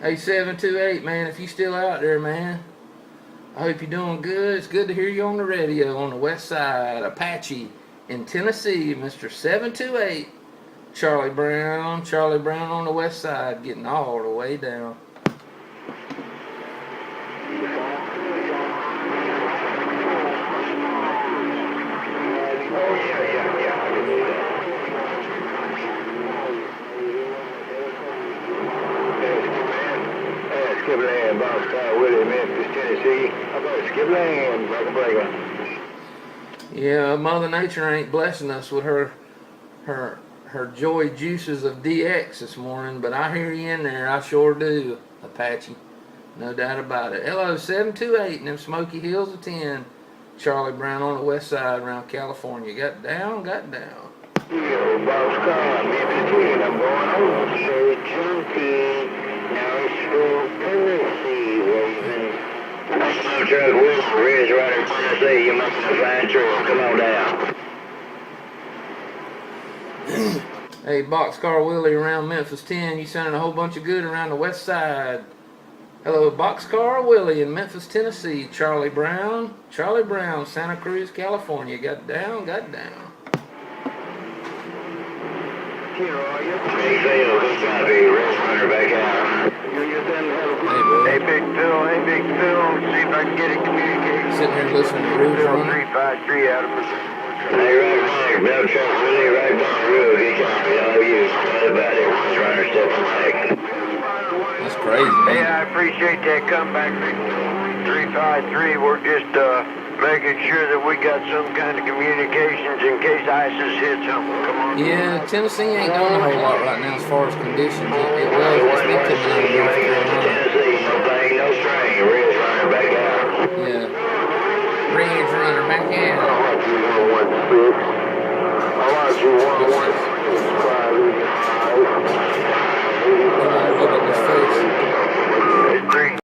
Hey, 728, man, if you still out there, man, I hope you're doing good. It's good to hear you on the radio on the west side. Apache in Tennessee, Mr. 728. Charlie Brown on the west side, getting all the way down. Skip land, Box Car Willie, Memphis, Tennessee. How about skip land, breaker? Yeah, Mother Nature ain't blessing us with her joy juices of DX this morning, but I hear you in there. I sure do, Apache. No doubt about it. Hello, 728 in them Smoky Hills of 10. Charlie Brown on the west side around California. Got down. Yo, Box Car, Memphis TN. I'm going over to Junkie, Nashville, Tennessee, Raven. Truck Willie, Ridge Runner, Tennessee. You're making a fine trip. Come on down. Hey, Box Car Willie around Memphis 10. You sounding a whole bunch of good around the west side. Hello, Box Car Willie in Memphis, Tennessee. Charlie Brown, Santa Cruz, California. Got down. Here are you. Hey, Phil, good copy. Ridge Runner back out. Hey, Big Phil. See if I can get a communication. Sitting here listening to Ridge Runner. 353 out of Hey, right back. Bell truck Willie, right down the road. Good copy. All you. What about it? Ridge Runner stepping back. That's crazy, man. Hey, I appreciate that comeback, 353. We're just making sure that we got some kind of communications in case ISIS hits something. Come on. Yeah, Tennessee ain't doing a whole lot right now as far as conditions. It's been coming out of Tennessee, no bang, no string. Ridge Runner back out. Yeah. Ridge Runner back out. I want you 116. I want you 116.